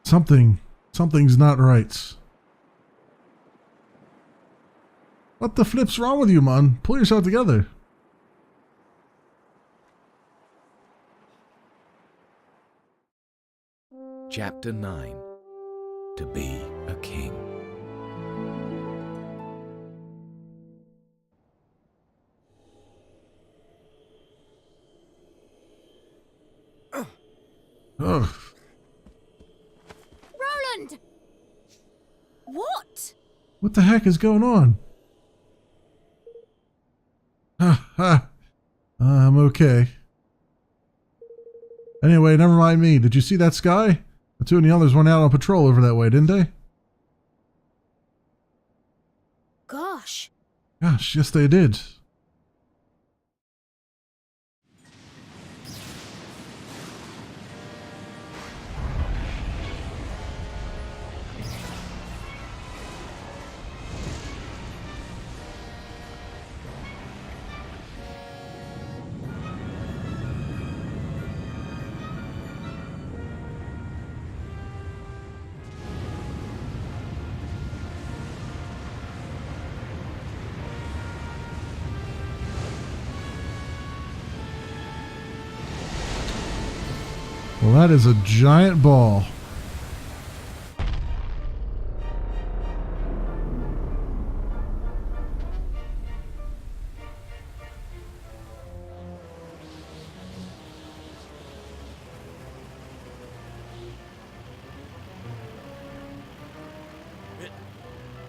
Something's not right. What the flip's wrong with you, man? Pull yourself together. Chapter 9. To be a king. Ugh. Roland! What? What the heck is going on? Ha ha. I'm okay. Anyway, never mind me. Did you see that sky? The two and the others went out on patrol over that way, didn't they? Gosh. Gosh, yes they did. Well, that is a giant ball.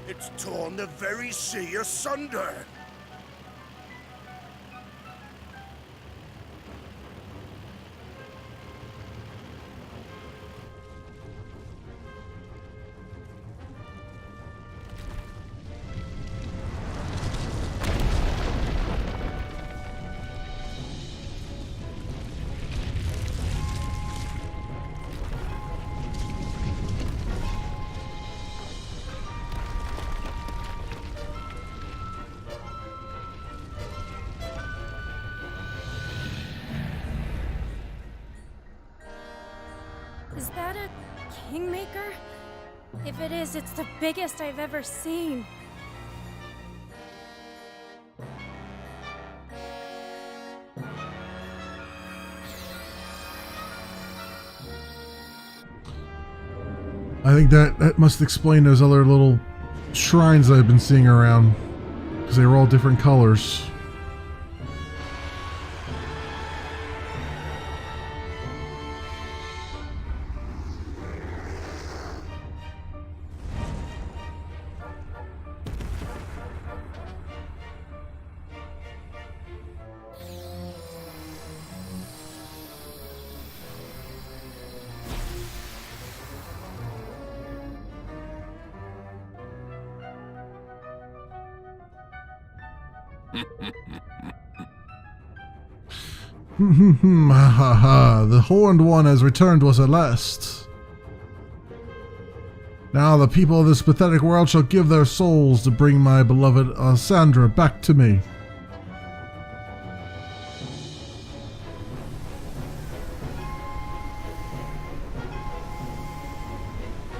It's torn the very sea asunder. Is that a kingmaker? If it is, it's the biggest I've ever seen. I think that must explain those other little shrines I've been seeing around, because they were all different colors. Ha ha ha, the horned one has returned to us at last. Now the people of this pathetic world shall give their souls to bring my beloved Alessandra back to me.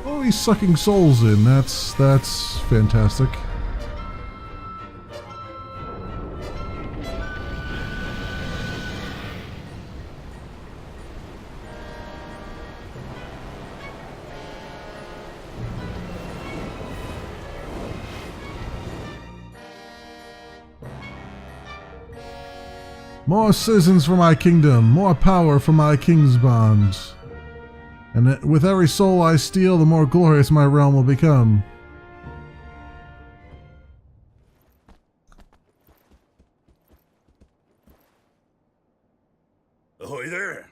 Oh, he's sucking souls in. That's fantastic. More citizens for my kingdom, more power for my king's bond. And with every soul I steal, the more glorious my realm will become. Ahoy there.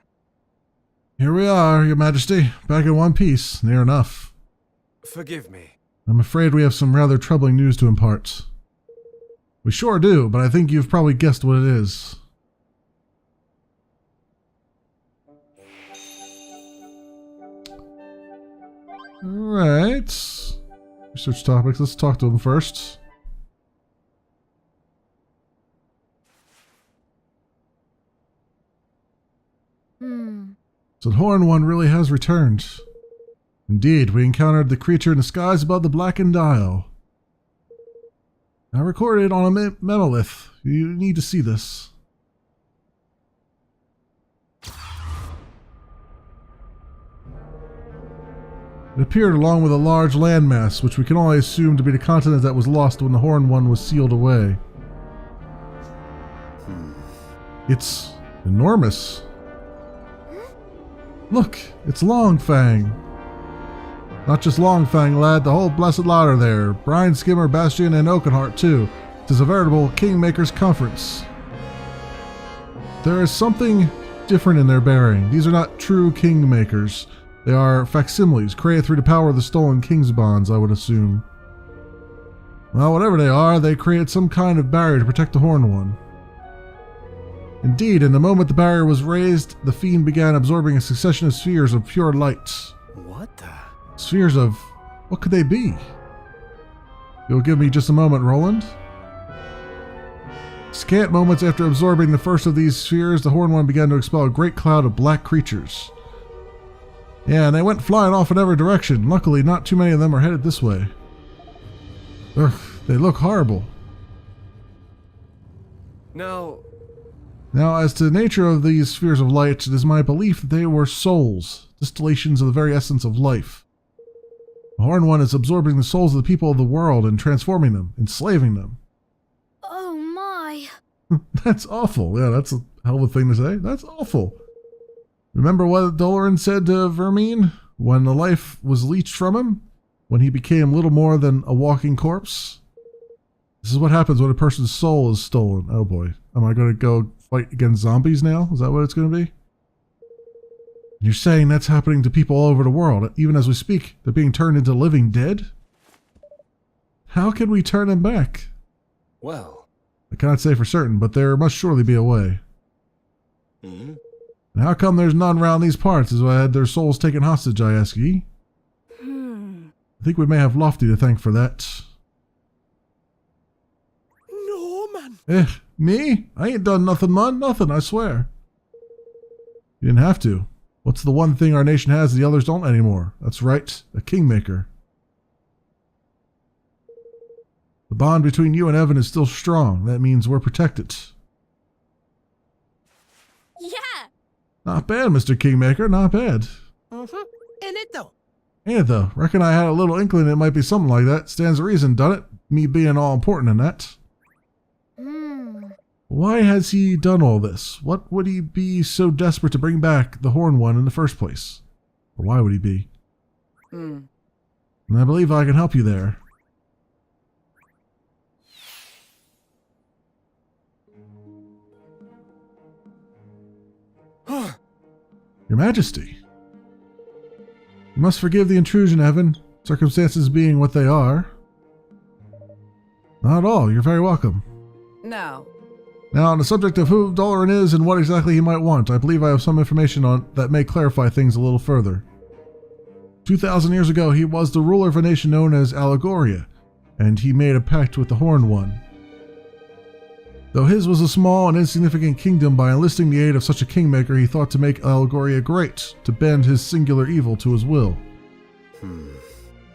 Here we are, Your Majesty, back in one piece, near enough. Forgive me. I'm afraid we have some rather troubling news to impart. We sure do, but I think you've probably guessed what it is. Alright. Research topics. Let's talk to him first. So the Horn One really has returned. Indeed, we encountered the creature in the skies above the blackened isle. I recorded it on a monolith. You need to see this. It appeared along with a large landmass, which we can only assume to be the continent that was lost when the Horned One was sealed away. It's enormous. Look, it's Longfang. Not just Longfang, lad, the whole blessed lot are there. Brian, Skimmer, Bastion, and Oakenheart, too. It is a veritable Kingmaker's conference. There is something different in their bearing. These are not true Kingmakers. They are facsimiles, created through the power of the stolen King's bonds, I would assume. Well, whatever they are, they created some kind of barrier to protect the Horned One. Indeed, in the moment the barrier was raised, the fiend began absorbing a succession of spheres of pure light. What the? Spheres of... what could they be? You'll give me just a moment, Roland? Scant moments after absorbing the first of these spheres, the Horned One began to expel a great cloud of black creatures. Yeah, and they went flying off in every direction. Luckily, not too many of them are headed this way. Ugh, they look horrible. Now, as to the nature of these spheres of light, it is my belief that they were souls, distillations of the very essence of life. The Horned One is absorbing the souls of the people of the world and transforming them, enslaving them. Oh my. That's awful. Yeah, that's a hell of a thing to say. That's awful. Remember what Doloran said to Vermine when the life was leached from him? When he became little more than a walking corpse? This is what happens when a person's soul is stolen. Oh boy. Am I going to go fight against zombies now? Is that what it's going to be? You're saying that's happening to people all over the world. Even as we speak, they're being turned into living dead? How can we turn them back? well, I cannot say for certain, but there must surely be a way. hmm? And how come there's none round these parts as I had their souls taken hostage, I ask ye? I think we may have Lofty to thank for that. No, man. Me? I ain't done nothing, man. Nothing, I swear. You didn't have to. What's the one thing our nation has the others don't anymore? That's right, a Kingmaker. The bond between you and Evan is still strong. That means we're protected. Yeah. Not bad, Mr. Kingmaker, not bad. In it though. Ain't it though? Reckon I had a little inkling it might be something like that. Stands to reason, done it? Me being all important in that. Why has he done all this? What would he be so desperate to bring back the Horned One in the first place? Or why would he be? And I believe I can help you there. Your Majesty. You must forgive the intrusion, Evan. Circumstances being what they are. Not at all. You're very welcome. No. Now, on the subject of who Doloran is and what exactly he might want, I believe I have some information on that may clarify things a little further. 2,000 years ago, he was the ruler of a nation known as Allegoria, and he made a pact with the Horned One. Though his was a small and insignificant kingdom, by enlisting the aid of such a kingmaker, he thought to make Allegoria great, to bend his singular evil to his will.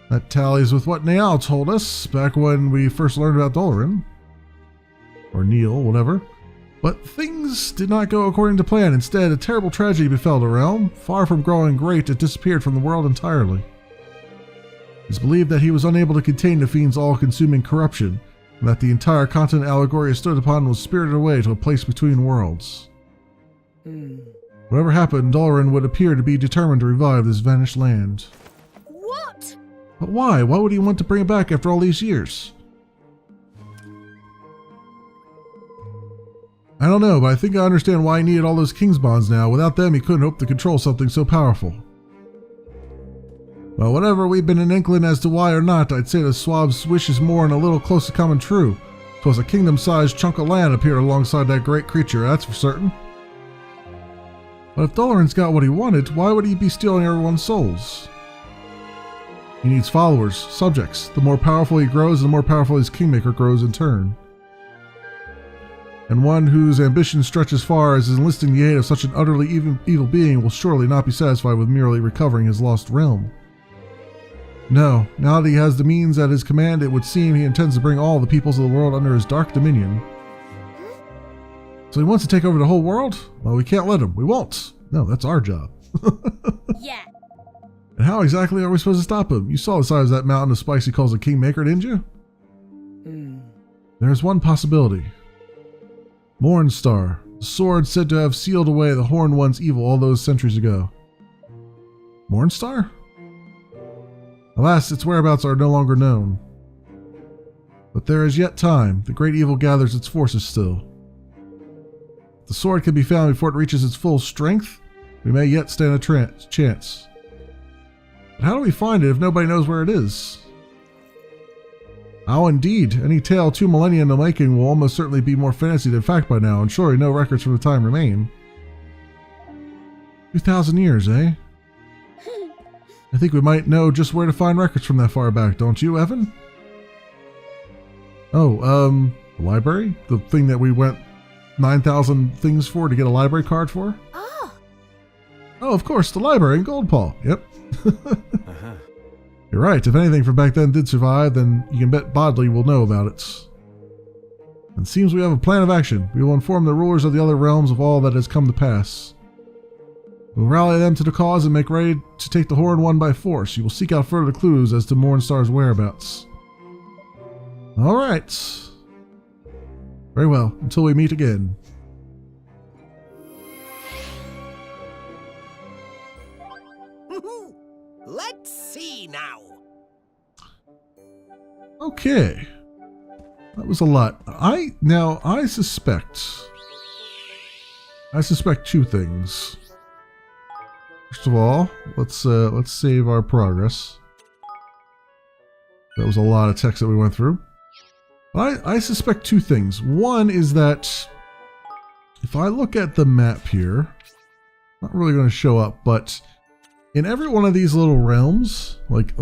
That tallies with what Niall told us back when we first learned about Doloran. Or Neil, whatever. But things did not go according to plan. Instead, a terrible tragedy befell the realm. Far from growing great, it disappeared from the world entirely. It's believed that he was unable to contain the fiend's all-consuming corruption, and that the entire continent Allegoria stood upon was spirited away to a place between worlds. Whatever happened, Doloran would appear to be determined to revive this vanished land. What? But why? Why would he want to bring it back after all these years? I don't know, but I think I understand why he needed all those King's bonds now. Without them, he couldn't hope to control something so powerful. Well, whatever we've been an inkling as to why or not, I'd say the Swab's wish is more and a little close to coming true. 'Twas a kingdom-sized chunk of land appeared alongside that great creature, that's for certain. But if Doloran's got what he wanted, why would he be stealing everyone's souls? He needs followers, subjects. The more powerful he grows, the more powerful his Kingmaker grows in turn. And one whose ambition stretches far as enlisting the aid of such an utterly evil being will surely not be satisfied with merely recovering his lost realm. No, now that he has the means at his command, it would seem he intends to bring all the peoples of the world under his dark dominion. So he wants to take over the whole world? Well, we can't let him. We won't. No, that's our job. Yeah. And how exactly are we supposed to stop him? You saw the size of that mountain of spikes he calls a kingmaker, didn't you? There's one possibility. Mornstar, the sword said to have sealed away the Horned One's evil all those centuries ago. Mornstar? Alas, its whereabouts are no longer known. But there is yet time. The great evil gathers its forces still. If the sword can be found before it reaches its full strength, we may yet stand a chance. But how do we find it if nobody knows where it is? Oh, indeed. Any tale 2 millennia in the making will almost certainly be more fantasy than fact by now, and surely no records from the time remain. 2,000 years, eh? I think we might know just where to find records from that far back, don't you, Evan? Oh, the library? The thing that we went 9,000 things for to get a library card for? Oh. Oh, of course, the library in Goldpaw. Yep. Uh-huh. You're right. If anything from back then did survive, then you can bet Bodley will know about it. It seems we have a plan of action. We will inform the rulers of the other realms of all that has come to pass. We'll rally them to the cause and make ready to take the Horned One by force. You will seek out further clues as to Mornstar's whereabouts. All right. Very well. Until we meet again. Let's see now. Okay. That was a lot. I suspect 2 things. First of all, let's save our progress. That was a lot of text that we went through. I suspect 2 things. One is that if I look at the map here, not really going to show up, but in every one of these little realms, like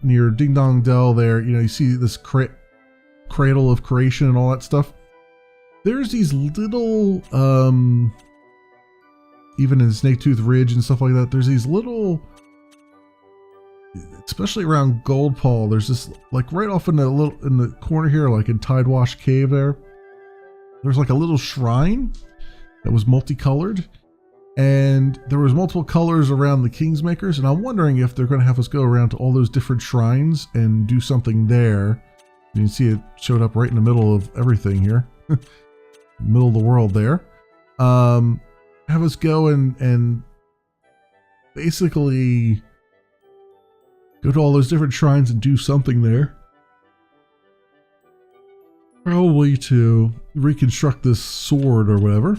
near Ding Dong Dell there, you see this cradle of creation and all that stuff. There's these little, even in Snaketooth Ridge and stuff like that, there's these little, especially around Goldpaw, there's this, like right off in the corner here, like in Tidewash Cave there's like a little shrine that was multicolored. And there was multiple colors around the Kingsmakers, and I'm wondering if they're going to have us go around to all those different shrines and do something there. You can see it showed up right in the middle of everything here. Middle of the world there. Have us go and basically go to all those different shrines and do something there. Probably to reconstruct this sword or whatever.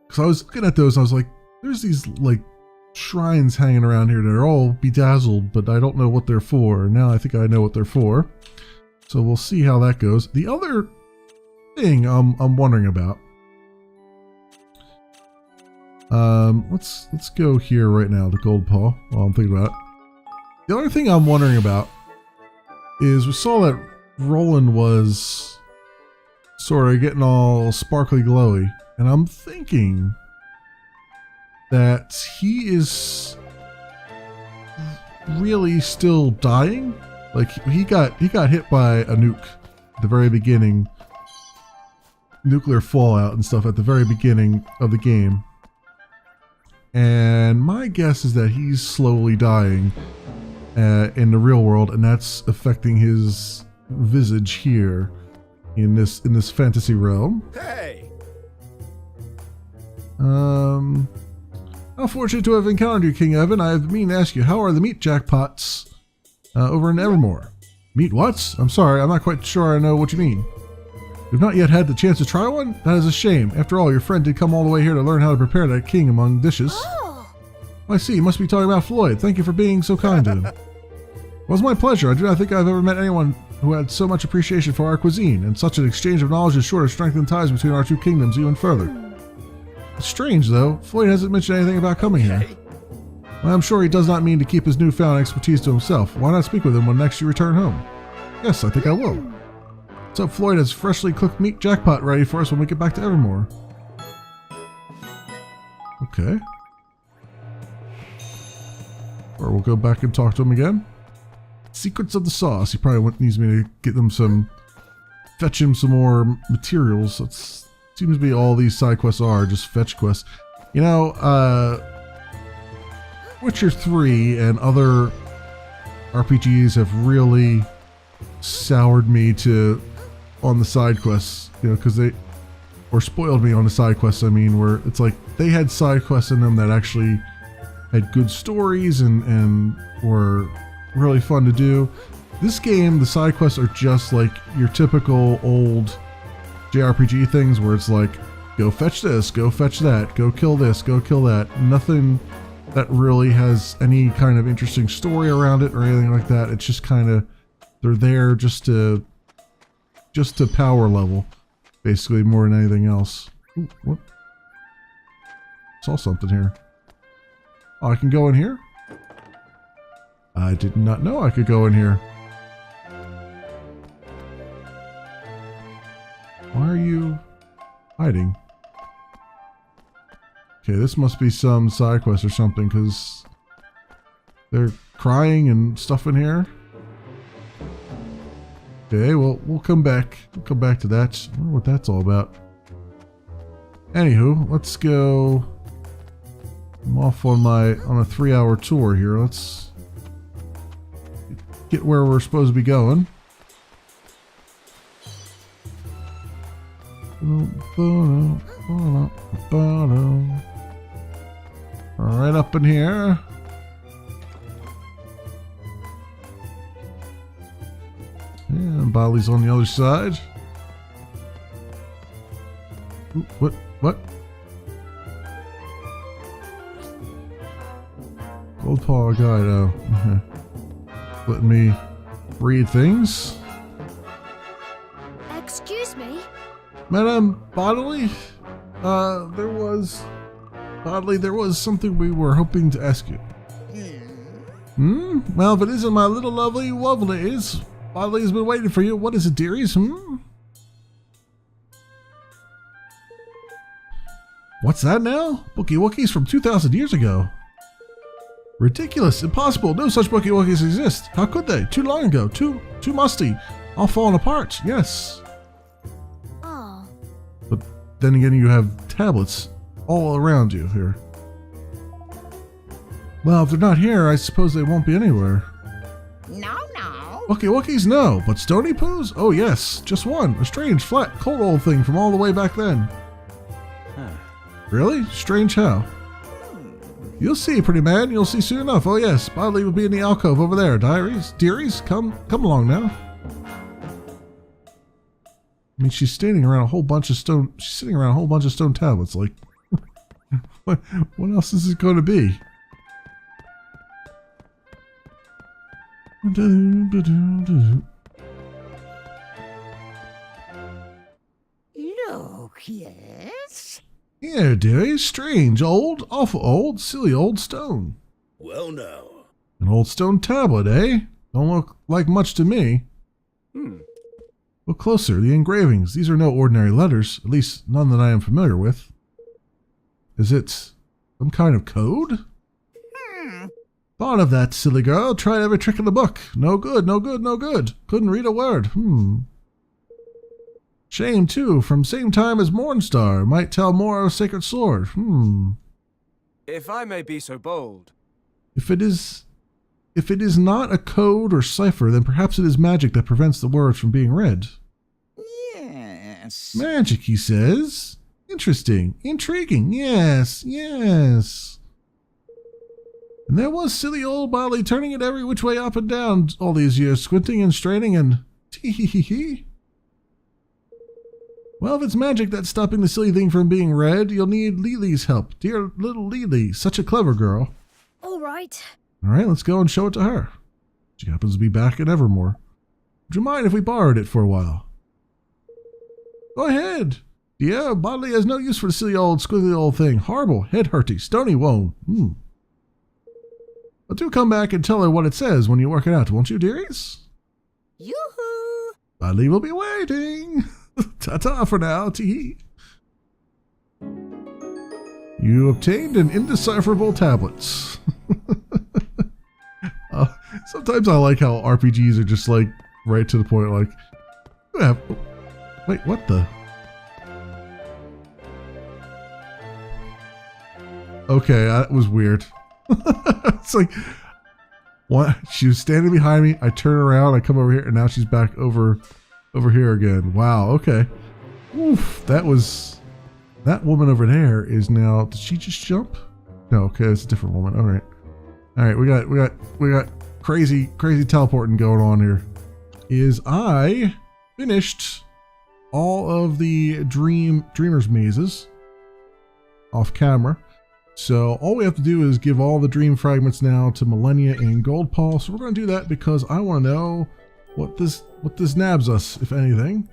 Because I was looking at those and I was like, there's these like shrines hanging around here that are all bedazzled, but I don't know what they're for. Now I think I know what they're for. So we'll see how that goes. The other thing I'm wondering about. Let's go here right now to Goldpaw while I'm thinking about it. The other thing I'm wondering about is we saw that Roland was sort of getting all sparkly glowy. And I'm thinking that he is really still dying. Like he got hit by a nuke at the very beginning, nuclear fallout and stuff at the very beginning of the game. And my guess is that he's slowly dying in the real world, and that's affecting his visage here in this fantasy realm. Hey! How fortunate to have encountered you, King Evan. I have mean to ask you, how are the meat jackpots over in Evermore? Meat what? I'm sorry, I'm not quite sure I know what you mean. You've not yet had the chance to try one? That is a shame. After all, your friend did come all the way here to learn how to prepare that king among dishes. Oh. I see, you must be talking about Floyd. Thank you for being so kind to him. It was my pleasure. I do not think I've ever met anyone who had so much appreciation for our cuisine, and such an exchange of knowledge is sure to strengthen ties between our 2 kingdoms even further. It's strange, though. Floyd hasn't mentioned anything about coming here. Well, I'm sure he does not mean to keep his newfound expertise to himself. Why not speak with him when next you return home? Yes, I think I will. So Floyd has freshly cooked meat jackpot ready for us when we get back to Evermore. Okay. Or we'll go back and talk to him again. Secrets of the sauce. He probably needs me to get them fetch him some more materials. That seems to be all these side quests are, just fetch quests. You know, Witcher 3 and other RPGs have really soured me on the side quests, you know, because or spoiled me on the side quests, I mean, where it's like they had side quests in them that actually had good stories and were really fun to do. This game, the side quests are just like your typical old JRPG things where it's like, go fetch this, go fetch that, go kill this, go kill that. Nothing that really has any kind of interesting story around it or anything like that. It's just kind of, they're there just to power level, basically, more than anything else. Ooh, what? Saw something here. Oh, I can go in here? I did not know I could go in here. Why are you hiding? Okay, this must be some side quest or something, because they're crying and stuff in here. Okay, well, we'll come back. We'll come back to that. I wonder what that's all about. Anywho, let's go. I'm off on a 3-hour tour here. Let's get where we're supposed to be going. Right up in here. And Bali's on the other side. Ooh, what? Gold Paw Guide, oh. Letting me read things. Excuse me? Madame Bodily, there was something we were hoping to ask you. Well, if it isn't my little lovely Lovelace, Bodily has been waiting for you. What is it, dearies? What's that now? Bookie Wookies from 2,000 years ago. Ridiculous, impossible, no such Bookie Wookies exist. How could they? Too long ago, too musty, all falling apart, yes. Oh. But then again, you have tablets all around you here. Well, if they're not here, I suppose they won't be anywhere. No. Bookie Wookies, no, but Stony Poos? Oh yes, just one, a strange, flat, cold old thing from all the way back then. Huh. Really? Strange how? You'll see, pretty man. You'll see soon enough. Oh yes, Bodley will be in the alcove over there. Dearies, come along now. I mean, she's standing around a whole bunch of stone. She's sitting around a whole bunch of stone tablets. Like, what else is it going to be? Look, yes. Yeah, dearie, strange, old, awful old, silly old stone. Well, now. An old stone tablet, eh? Don't look like much to me. Look closer, the engravings. These are no ordinary letters, at least none that I am familiar with. Is it some kind of code? Thought of that, silly girl. Tried every trick in the book. No good, no good, no good. Couldn't read a word. Shame, too, from same time as Mornstar. Might tell more of Sacred Sword. If I may be so bold. If it is not a code or cipher, then perhaps it is magic that prevents the words from being read. Yes. Magic, he says. Interesting. Intriguing. Yes. And there was silly old Bodley turning it every which way up and down all these years, squinting and straining and tee-hee-hee-hee. Well, if it's magic that's stopping the silly thing from being read, you'll need Lily's help. Dear little Lily, such a clever girl. All right. All right, let's go and show it to her. She happens to be back in Evermore. Would you mind if we borrowed it for a while? Go ahead. Yeah, Bodley has no use for the silly old, squiggly old thing. Horrible, head-hurty, stony wone. But do come back and tell her what it says when you work it out, won't you, dearies? Yoo-hoo! Bodley will be waiting. Ta-ta for now, tee. You obtained an indecipherable tablet. Sometimes I like how RPGs are just like right to the point. Like, yeah, wait, what the? Okay, that was weird. It's like, what? She was standing behind me. I turn around, I come over here, and now she's back over here again. Wow. Okay. Oof. That woman over there is now. Did she just jump? No. Okay, it's a different woman. All right. All right. We got crazy teleporting going on here. I finished all of the dreamers mazes off camera. So all we have to do is give all the dream fragments now to Millennia and Goldpaw. So we're going to do that because I want to know what this nabs us, if anything,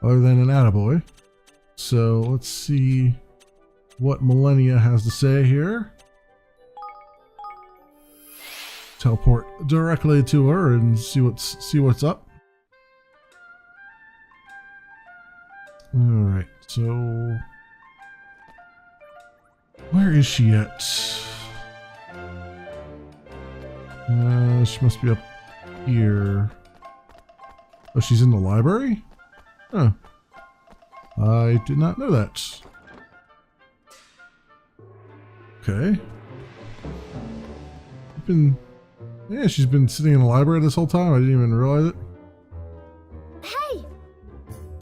other than an attaboy. So let's see what Millennia has to say here. Teleport directly to her and see what's up. All right, so where is she at? She must be up here. Oh, she's in the library? Huh. I did not know that. Okay. Yeah, she's been sitting in the library this whole time. I didn't even realize it. Hey!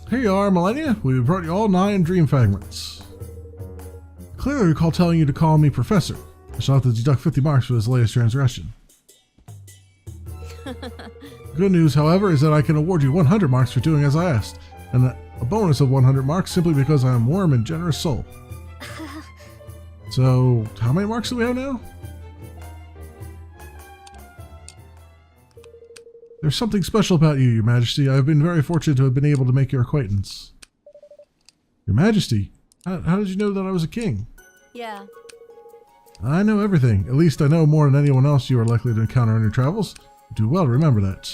Here you are, Millennia. We brought you all 9 dream fragments. Clearly recall telling you to call me Professor. I shall have to deduct 50 marks for this latest transgression. Good news, however, is that I can award you 100 marks for doing as I asked, and a bonus of 100 marks simply because I am a warm and generous soul. So, how many marks do we have now? There's something special about you, Your Majesty. I have been very fortunate to have been able to make your acquaintance. Your Majesty, how did you know that I was a king? Yeah. I know everything. At least I know more than anyone else you are likely to encounter on your travels. Do well to remember that.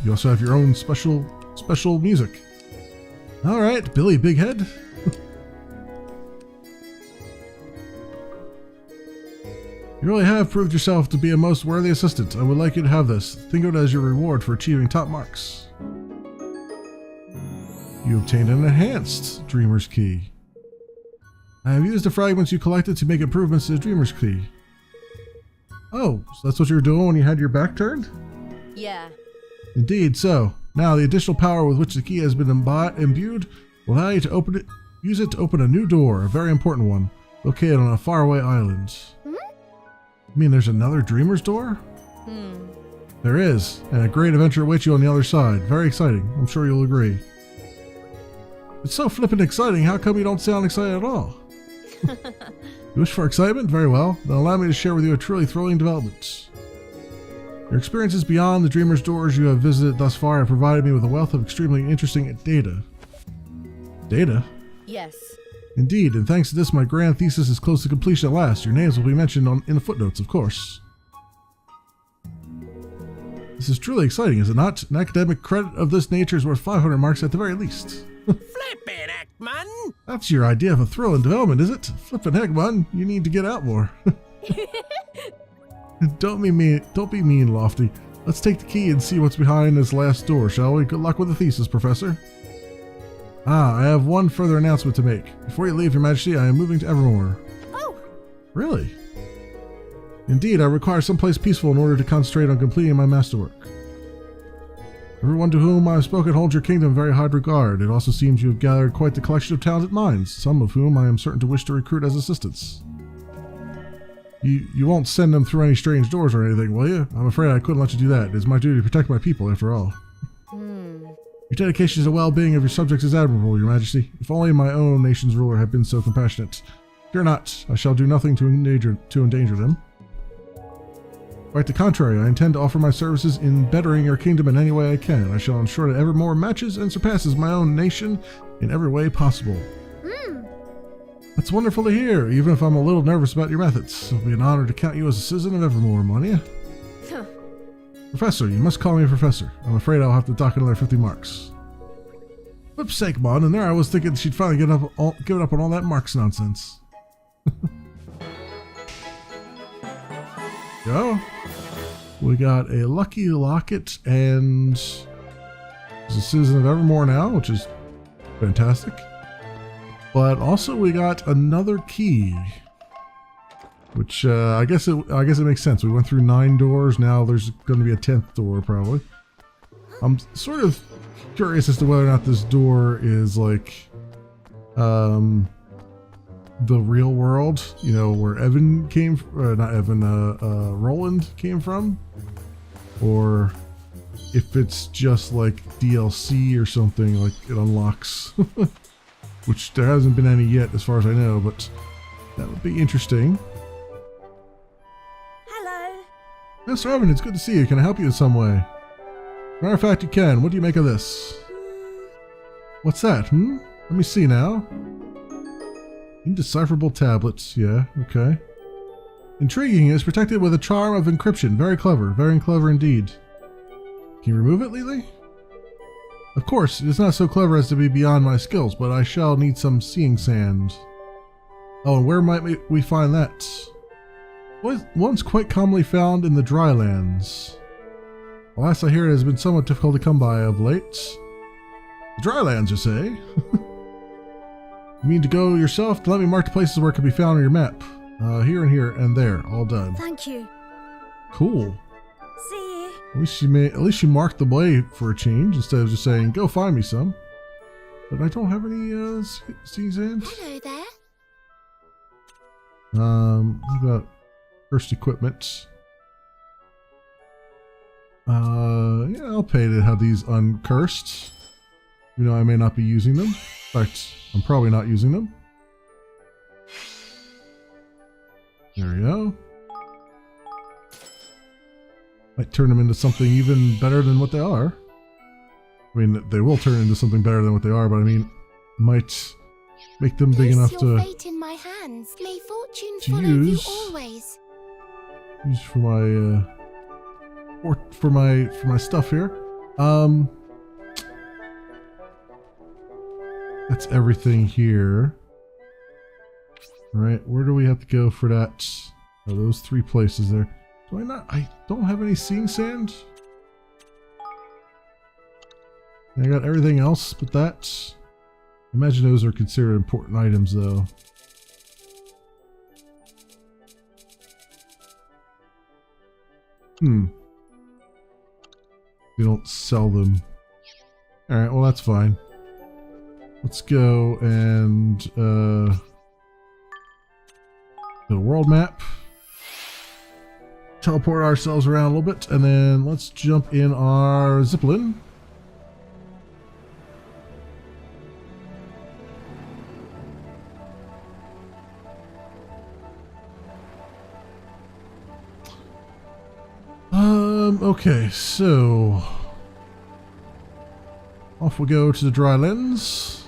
You also have your own special music. All right, Billy Big Head. You really have proved yourself to be a most worthy assistant. I would like you to have this. Think of it as your reward for achieving top marks. You obtained an enhanced Dreamer's Key. I have used the fragments you collected to make improvements to the Dreamer's Key. Oh, so that's what you were doing when you had your back turned? Yeah. Indeed so. Now, the additional power with which the key has been imbued will allow you to use it to open a new door, a very important one, located on a faraway island. You mean there's another Dreamer's Door? There is, and a great adventure awaits you on the other side. Very exciting. I'm sure you'll agree. It's so flippin' exciting, how come you don't sound excited at all? You wish for excitement? Very well. Then allow me to share with you a truly thrilling development. Your experiences beyond the Dreamer's Doors you have visited thus far have provided me with a wealth of extremely interesting data. Data? Yes. Indeed, and thanks to this, my grand thesis is close to completion at last. Your names will be mentioned in the footnotes, of course. This is truly exciting, is it not? An academic credit of this nature is worth 500 marks at the very least. Flippin' heck, man! That's your idea of a thrill and development, is it? Flippin' heck, man. You need to get out more. Don't be mean, Lofty. Let's take the key and see what's behind this last door, shall we? Good luck with the thesis, Professor. I have one further announcement to make. Before you leave, Your Majesty, I am moving to Evermore. Oh! Really? Indeed, I require someplace peaceful in order to concentrate on completing my masterwork. Everyone to whom I have spoken holds your kingdom in very high regard. It also seems you have gathered quite the collection of talented minds, some of whom I am certain to wish to recruit as assistants. You won't send them through any strange doors or anything, will you? I'm afraid I couldn't let you do that. It is my duty to protect my people, after all. Your dedication to the well-being of your subjects is admirable, Your Majesty. If only my own nation's ruler had been so compassionate. Fear not, I shall do nothing to endanger them. Quite the contrary, I intend to offer my services in bettering your kingdom in any way I can. I shall ensure that Evermore matches and surpasses my own nation in every way possible. That's wonderful to hear, even if I'm a little nervous about your methods. It'll be an honor to count you as a citizen of Evermore, Millennia. Professor, you must call me Professor. I'm afraid I'll have to dock another 50 marks. Flip's sake, Mon, and there I was thinking she'd finally give up on all that marks nonsense. Go. We got a lucky locket and it's a citizen of Evermore now, which is fantastic. But also we got another key, which I guess it makes sense. We went through 9 doors. Now there's going to be a 10th door probably. I'm sort of curious as to whether or not this door is like the real world, you know, where Evan came not Evan, Roland came from, or if it's just like DLC or something, like it unlocks which there hasn't been any yet as far as I know, but that would be interesting. Hello. Mr. Evan, it's good to see you. Can I help you in some way? Matter of fact, you can. What do you make of this? What's that, Let me see now. Indecipherable tablets. Yeah, okay. Intriguing. It's protected with a charm of encryption. Very clever indeed. Can you remove it, Lily? Of course, it is not so clever as to be beyond my skills, but I shall need some seeing sand. Oh, and where might we find that? Once quite commonly found in the drylands. Last I hear, it has been somewhat difficult to come by of late. The drylands, you say? You mean to go yourself? Let me mark the places where it can be found on your map. Here and here and there, all done. Thank you. Cool. See you. At least she marked the way for a change instead of just saying, "Go find me some." But I don't have any seeing sand. Hello there. What about cursed equipment? Yeah, I'll pay to have these uncursed. You know, I may not be using them. In fact, I'm probably not using them. There we go. Might turn them into something even better than what they are. I mean, they will turn into something better than what they are, but I mean, might make them big enough to fate in my hands. May fortune to follow use. you always. Use for my or for my stuff here. That's everything here. All right, where do we have to go for that? Oh, those 3 places there. Do I not? I don't have any seeing sand. I got everything else but that. I imagine those are considered important items, though. They don't sell them. Alright, well that's fine. Let's go and the world map. Teleport ourselves around a little bit, and then let's jump in our Zeppelin. Okay, so off we go to the drylands.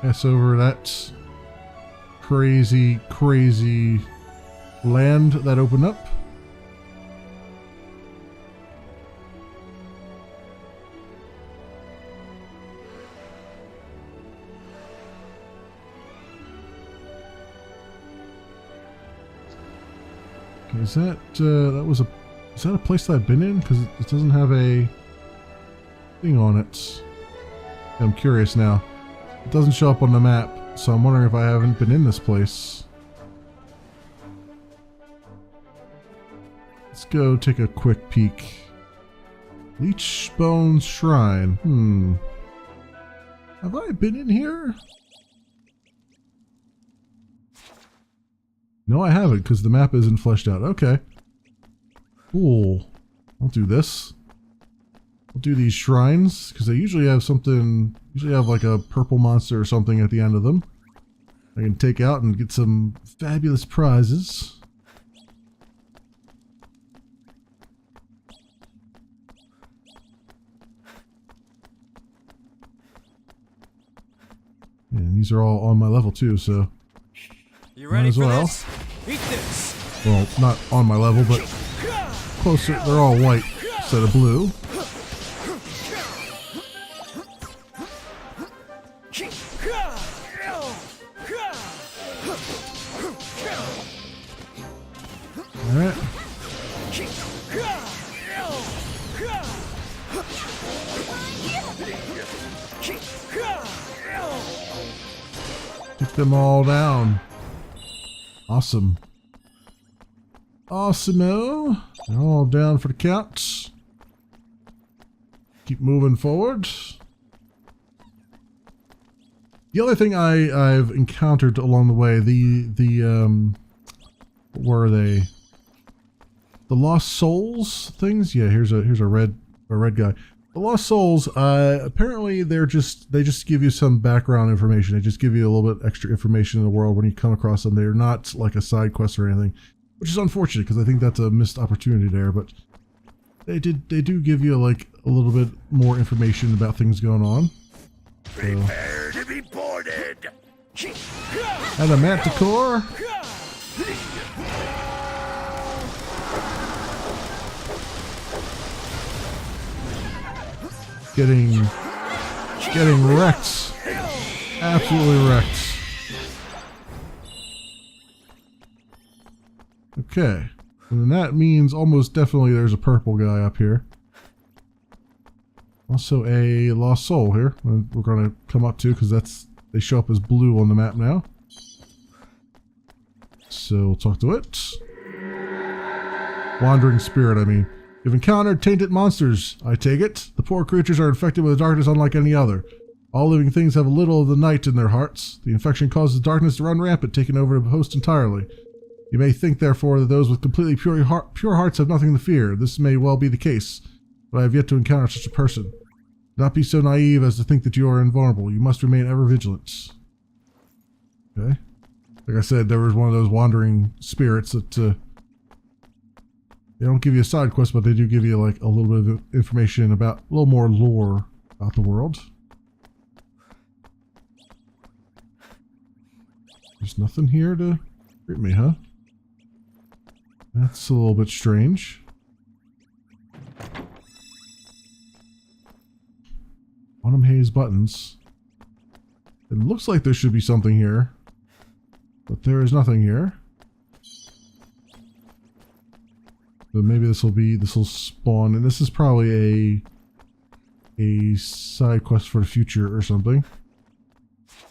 Pass over that crazy land that opened up. Is that is that a place that I've been in? Because it doesn't have a thing on it. I'm curious now. It doesn't show up on the map, so I'm wondering if I haven't been in this place. Let's go take a quick peek. Leechbones Shrine. Have I been in here? No, I haven't, because the map isn't fleshed out. Okay. Cool. I'll do this. I'll do these shrines, because they usually have something, usually have like a purple monster or something at the end of them. I can take out and get some fabulous prizes. And these are all on my level too, so You ready as for well. this? Eat this. Well, not on my level, but closer. They're all white instead of blue. Alright. Get them all down. Awesome. Awesome-o. They're all down for the count. Keep moving forward. The other thing I've encountered along the way, what were they? The Lost Souls things? Yeah, here's a red guy. The Lost Souls, apparently they just give you some background information. They just give you a little bit extra information in the world when you come across them. They're not like a side quest or anything, which is unfortunate because I think that's a missed opportunity there, but they do give you like a little bit more information about things going on. So. Prepare to be boarded. And a manticore. Getting wrecked. Absolutely wrecked. Okay. And that means almost definitely there's a purple guy up here. Also a lost soul here. We're going to come up to because they show up as blue on the map now. So we'll talk to it. Wandering spirit, I mean. You've encountered tainted monsters, I take it. The poor creatures are infected with darkness unlike any other. All living things have a little of the night in their hearts. The infection causes darkness to run rampant, taking over the host entirely. You may think, therefore, that those with completely pure hearts have nothing to fear. This may well be the case, but I have yet to encounter such a person. Do not be so naive as to think that you are invulnerable. You must remain ever vigilant. Okay. Like I said, there was one of those wandering spirits that... they don't give you a side quest, but they do give you like a little bit of information about, a little more lore about the world. There's nothing here to hurt me, huh? That's a little bit strange. Autumn Haze buttons. It looks like there should be something here, but there is nothing here. So maybe this will spawn, and this is probably a side quest for the future or something.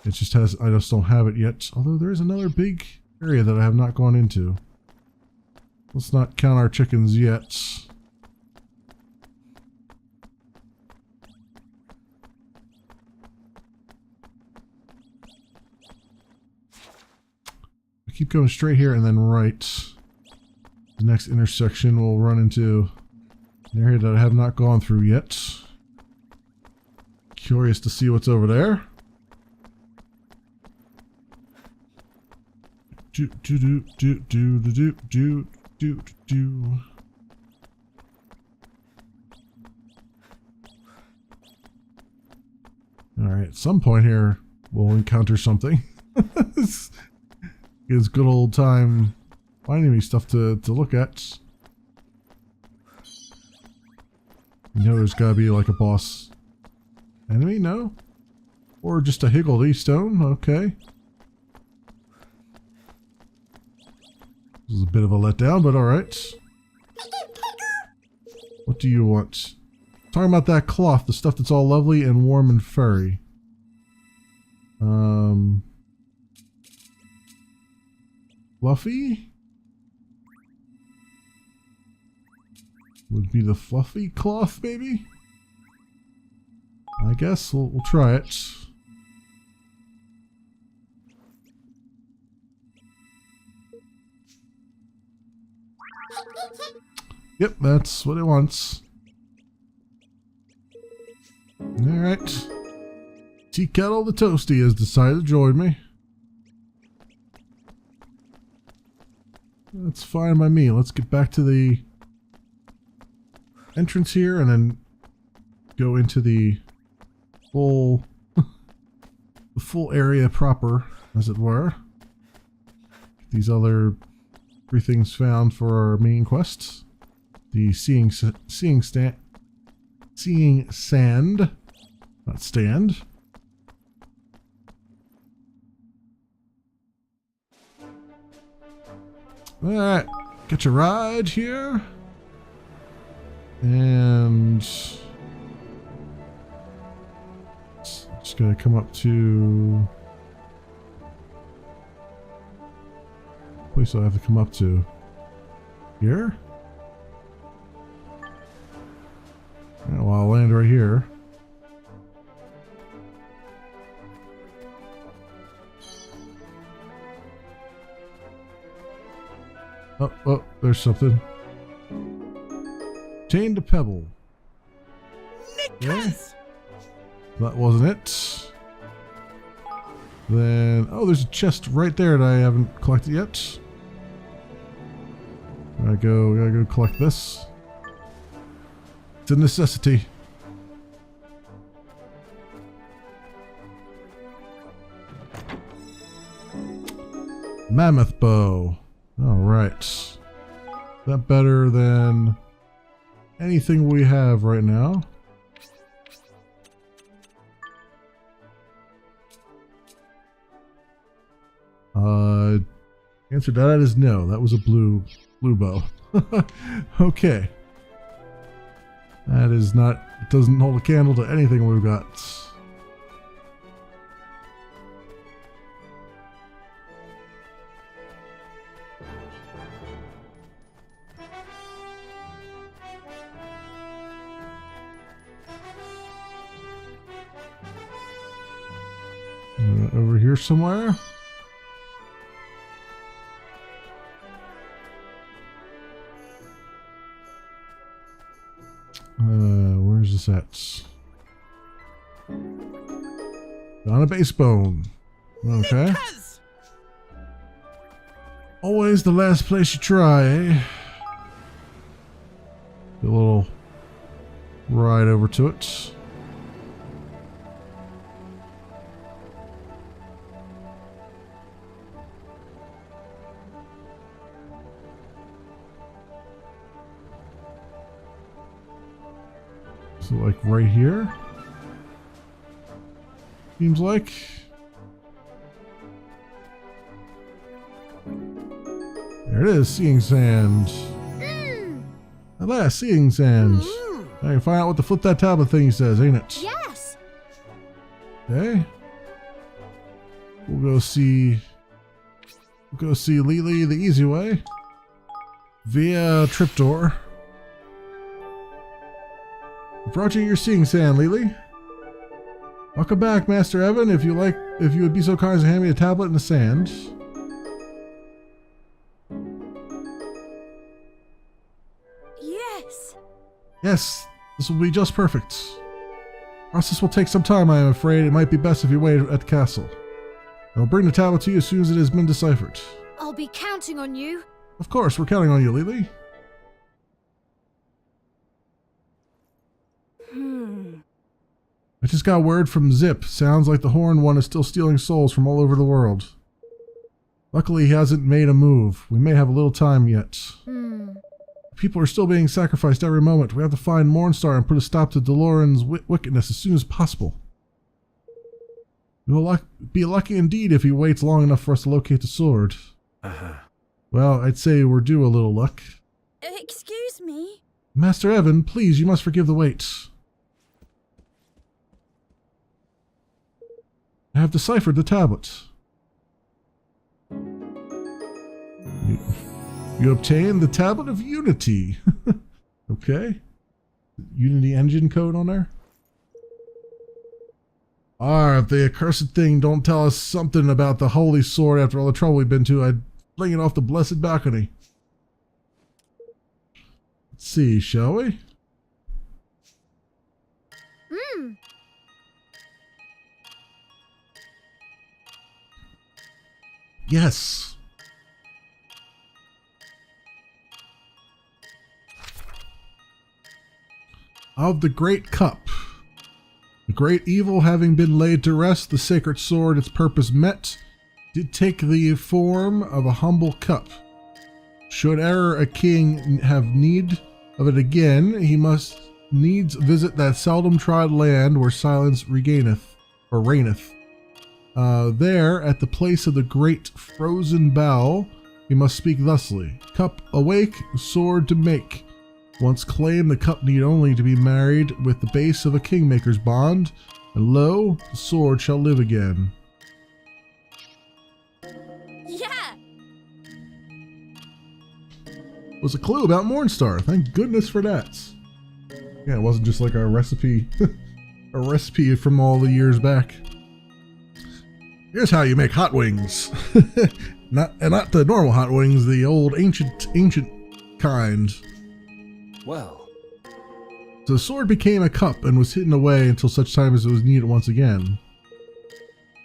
It just has, I just don't have it yet. Although there is another big area that I have not gone into. Let's not count our chickens yet. I keep going straight here and then right. The next intersection will run into an area that I have not gone through yet. Curious to see what's over there. Alright, at some point here we'll encounter something. It's good old time finding me stuff to look at. You know there's gotta be like a boss enemy, no? Or just a higgledy stone, okay. This is a bit of a letdown, but alright. What do you want? Talking about that cloth, the stuff that's all lovely and warm and furry. Fluffy? Would be the fluffy cloth, maybe? I guess we'll try it. Yep, that's what it wants. Alright. Tea Kettle the Toasty has decided to join me. That's fine by me. Let's get back to the entrance here and then go into the full the full area proper, as it were. These other 3 things found for our main quests. The seeing sand, not stand. Alright, catch a ride here. And just gonna come up to place I have to come up to here. Yeah, well, I'll land right here. Oh, there's something. Chained to pebble. Okay. That wasn't it. Then, oh, there's a chest right there that I haven't collected yet. Gotta go collect this. It's a necessity. Mammoth bow. All right. Is that better than anything we have right now? Answer to that is no. That was a blue bow. Okay. That is not, it doesn't hold a candle to anything we've got. Over here somewhere. Where's this at? On a base bone. Okay. Always the last place you try, eh? A little ride over to it. So like right here, seems like. There it is, seeing sand. At last, seeing sand. Now you can find out what the flip that tablet thing says, ain't it? Yes. Okay. We'll go see Lily the easy way via trapdoor. Approaching your seeing sand, Lily. Welcome back, Master Evan. If you would be so kind as to hand me a tablet in the sand. Yes. Yes, this will be just perfect. Process will take some time, I am afraid. It might be best if you wait at the castle. I'll bring the tablet to you as soon as it has been deciphered. I'll be counting on you. Of course, we're counting on you, Lily. I just got word from Zip. Sounds like the Horned One is still stealing souls from all over the world. Luckily, he hasn't made a move. We may have a little time yet. People are still being sacrificed every moment. We have to find Mornstar and put a stop to Deloran's wickedness as soon as possible. We will be lucky indeed if he waits long enough for us to locate the sword. Well, I'd say we're due a little luck. Excuse me? Master Evan, please, you must forgive the wait. I have deciphered the tablet. You obtained the Tablet of Unity. Okay. Unity engine code on there? If the accursed thing don't tell us something about the holy sword after all the trouble we've been to, I'd fling it off the blessed balcony. Let's see, shall we? Yes. Of the Great Cup. The great evil having been laid to rest, the sacred sword, its purpose met, did take the form of a humble cup. Should e'er a king have need of it again, he must needs visit that seldom trod land where silence regaineth, or reigneth. There, at the place of the great frozen bell, he must speak thusly. Cup awake, sword to make. Once claimed, the cup need only to be married with the base of a kingmaker's bond, and lo, the sword shall live again. Yeah! Was a clue about Mornstar. Thank goodness for that. Yeah, it wasn't just like a recipe, a recipe from all the years back. Here's how you make hot wings. not the normal hot wings, the old ancient kind. Well, So the sword became a cup and was hidden away until such time as it was needed once again.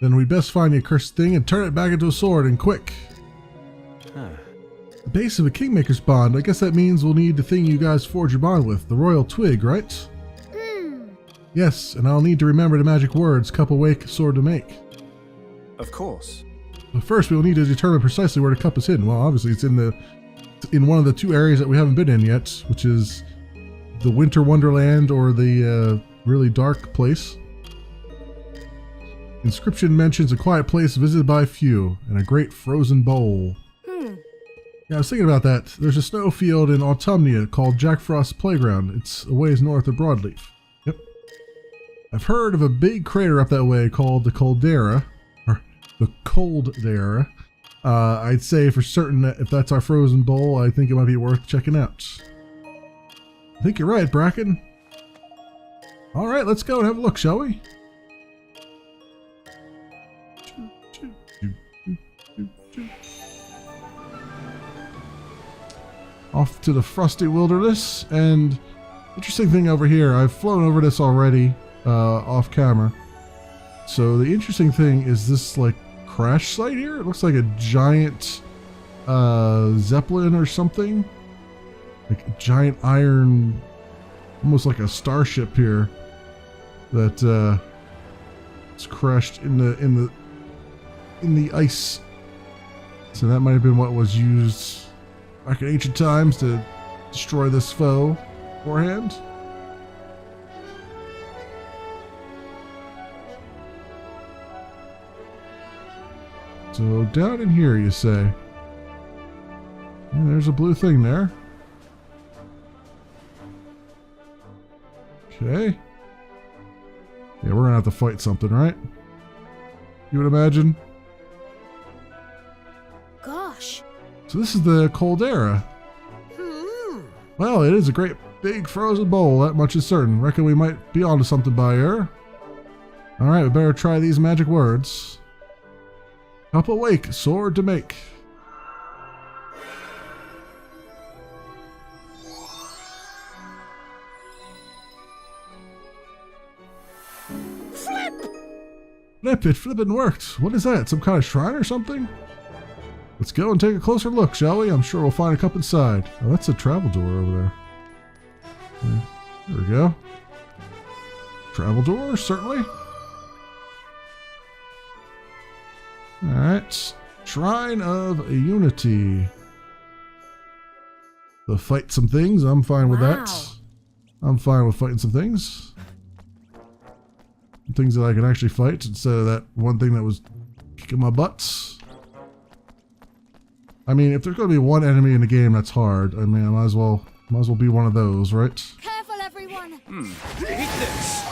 Then we'd best find the accursed thing and turn it back into a sword, and quick. huh. The base of a kingmaker's bond. I guess that means we'll need the thing you guys forge your bond with, the royal twig, right? Yes, and I'll need to remember the magic words, cup awake, sword to make. Of course. But first, we'll need to determine precisely where the cup is hidden. Well, obviously it's in one of the two areas that we haven't been in yet, which is the Winter Wonderland or the really dark place. Inscription mentions a quiet place visited by few, and a great frozen bowl. Yeah, I was thinking about that. There's a snowfield in Autumnia called Jack Frost's Playground. It's a ways north of Broadleaf. Yep. I've heard of a big crater up that way called the Caldera, or the Coldera. I'd say for certain that if that's our frozen bowl, I think it might be worth checking out. I think you're right, Bracken. All right, let's go and have a look, shall we? Off to the frosty wilderness, and interesting thing over here, I've flown over this already off camera. So the interesting thing is this like crash site here. It looks like a giant Zeppelin or something, like a giant iron, almost like a starship here that it's crashed in the ice. So that might have been what was used back in ancient times to destroy this foe beforehand. So down in here, you say? Yeah, there's a blue thing there. Okay. Yeah, we're gonna have to fight something, right? You would imagine? Gosh. So this is the Caldera. Well, it is a great big frozen bowl, that much is certain. Reckon we might be onto something by here. Alright, we better try these magic words. Up awake, sword to make. Flip! It flippin' worked. What is that? Some kind of shrine or something? Let's go and take a closer look, shall we? I'm sure we'll find a cup inside. Oh, that's a travel door over there. Okay, there we go. Travel door, certainly. Alright. Shrine of Unity. So fight some things. I'm fine with that. I'm fine with fighting some things. Things that I can actually fight instead of that one thing that was kicking my butts. I mean, if there's going to be one enemy in the game that's hard, I mean, I might as well be one of those, right? Careful, everyone! Eat this!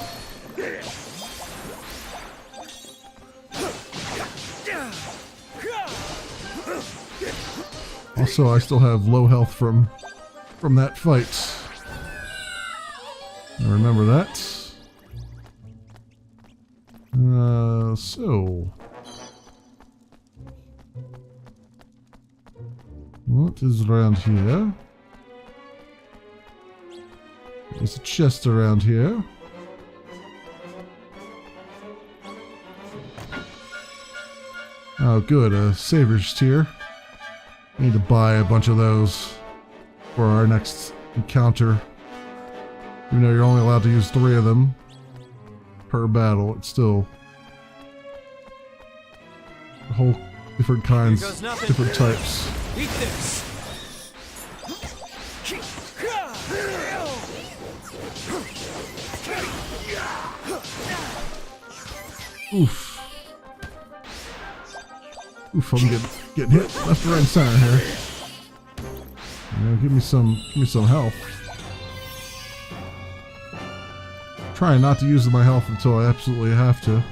Also, I still have low health from that fight. I remember that. So what is around here? There's a chest around here. Oh, good, a savior's tier. Need to buy a bunch of those for our next encounter. Even though you're only allowed to use 3 of them per battle, it's still a whole different kinds, different types. Eat this! Oof. Oof, I'm getting getting hit left, right, and center here. Give me some health. Trying not to use my health until I absolutely have to.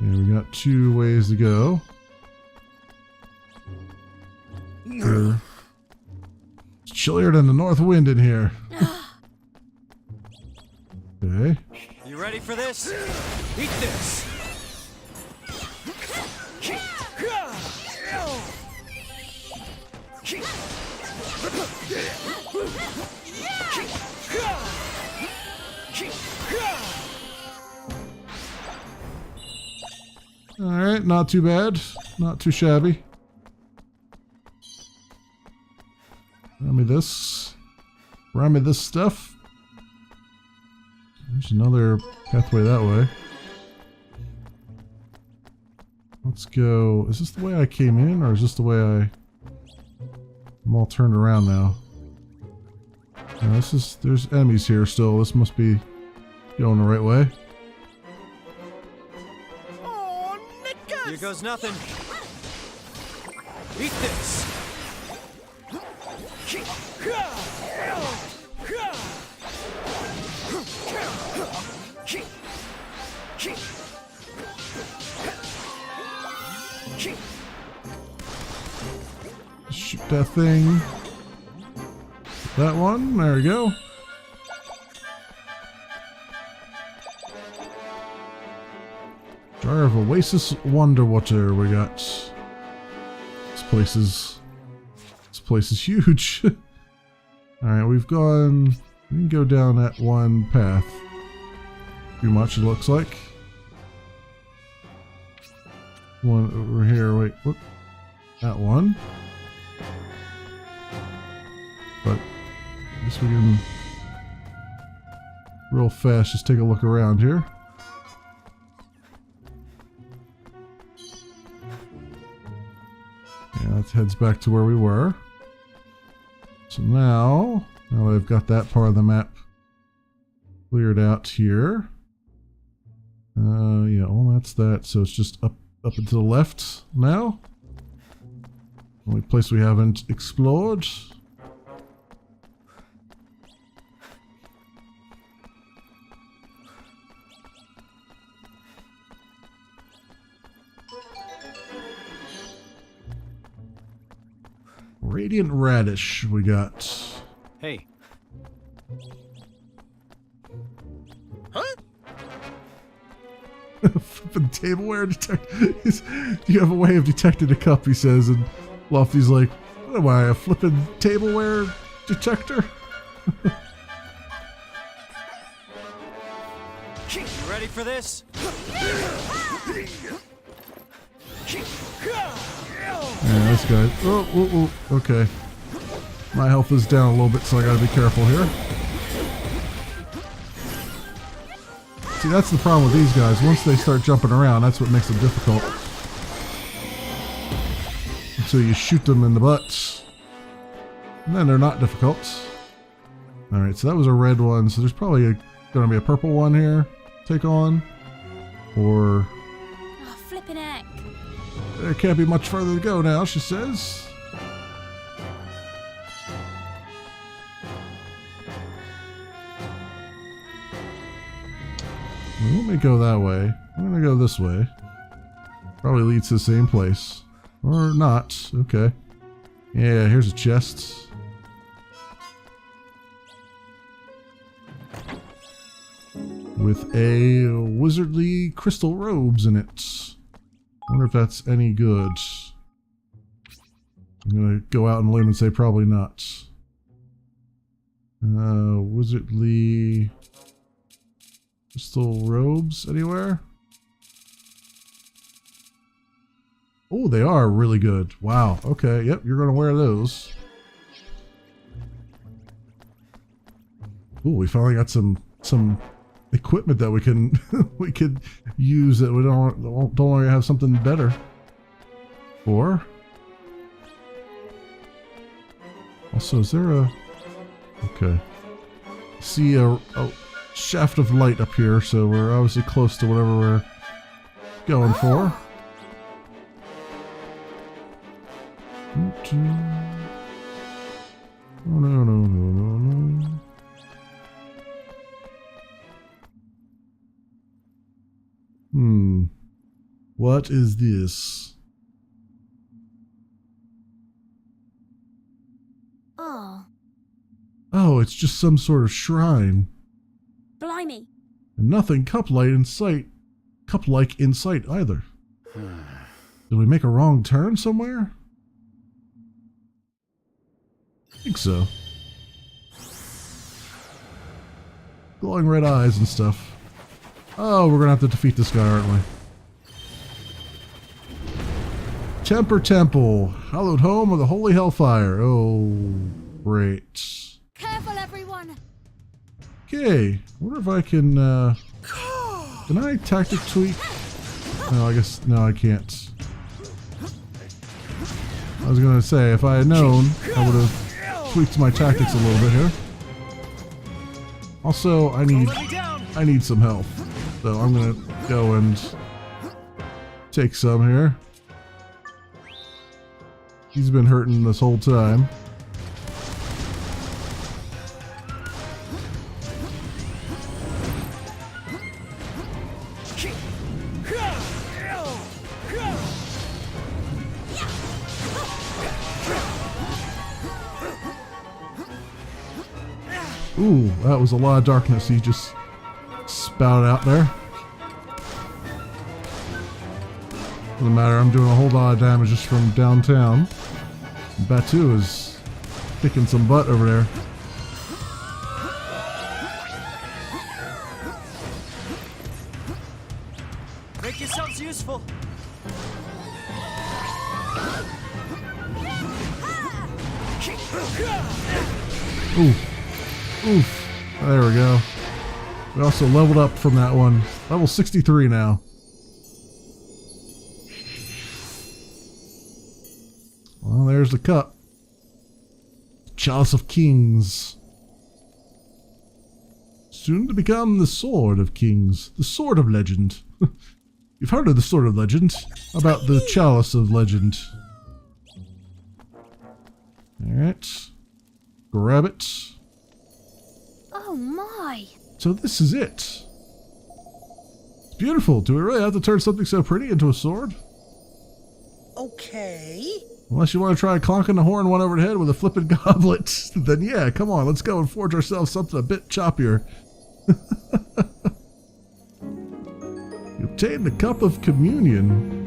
And we got 2 ways to go. Here. It's chillier than the north wind in here. Okay. You ready for this? Eat this! Alright, not too bad. Not too shabby. Grab me this. Grab me this stuff. There's another pathway that way. Let's go. Is this the way I came in, or is this the way I'm all turned around now? No, there's enemies here still. This must be going the right way. Oh, Nickus! Here goes nothing. Eat this! Shoot that thing. That one. There we go. Jar of Oasis Wonder Water. We got. This place is huge. All right, we've gone. We can go down that one path. Pretty much, it looks like. One over here. Wait, whoop. That one. But I guess we can real fast just take a look around here. Yeah, that heads back to where we were. So now that I've got that part of the map cleared out here. Yeah, well that's that. So it's just up and to the left now. Only place we haven't explored. Radiant Radish we got. Hey. Huh? Flipping tableware detect. Do you have a way of detecting a cup? He says, and Lofty's like, "What am I, a flipping tableware detector?" You ready for this? Yeah, this guy. Oh, okay. My health is down a little bit, so I gotta be careful here. See, that's the problem with these guys. Once they start jumping around, that's what makes them difficult. So you shoot them in the butts. And then they're not difficult. Alright, so that was a red one. So there's probably gonna be a purple one here. Take on. Or... Oh, flippin' heck. There can't be much further to go now, she says. Well, let me go that way. I'm gonna go this way. Probably leads to the same place. Or not. Okay. Yeah, here's a chest. With a wizardly crystal robes in it. Wonder if that's any good. I'm gonna go out on a limb and say probably not. Wizardly crystal robes anywhere? Oh, they are really good. Wow. Okay. Yep. You're gonna wear those. Ooh, we finally got some equipment that we can we could use that we don't longer have something better for. So is there a... Okay. See a shaft of light up here, so we're obviously close to whatever we're going for. Oh, no. What is this? Oh, Oh, it's just some sort of shrine. blimey. And nothing cup-like in sight either. Did we make a wrong turn somewhere? I think so. Glowing red eyes and stuff. Oh, we're gonna have to defeat this guy, aren't we? Temper Temple, hallowed home of the holy hellfire. Oh, great. Careful, everyone. Okay, wonder if I can I tactic tweak? No, I guess, no, I can't. I was gonna say, if I had known, I would have tweaked my tactics a little bit here. Also, I need some health. So I'm gonna go and take some here. He's been hurting this whole time. Ooh, that was a lot of darkness he just spouted out there. Doesn't matter, I'm doing a whole lot of damage just from downtown. Batu is kicking some butt over there. Make yourselves useful. Ooh. Oof. There we go. We also leveled up from that one. Level 63 now. Well, there's the cup. Chalice of Kings. Soon to become the Sword of Kings. The Sword of Legend. You've heard of the Sword of Legend. How about the Chalice of Legend? Alright. Grab it. Oh my. So this is it. It's beautiful. Do we really have to turn something so pretty into a sword? Okay. Unless you want to try clonking the horn one over the head with a flippin' goblet, then yeah, come on, let's go and forge ourselves something a bit choppier. You obtained the Cup of Communion.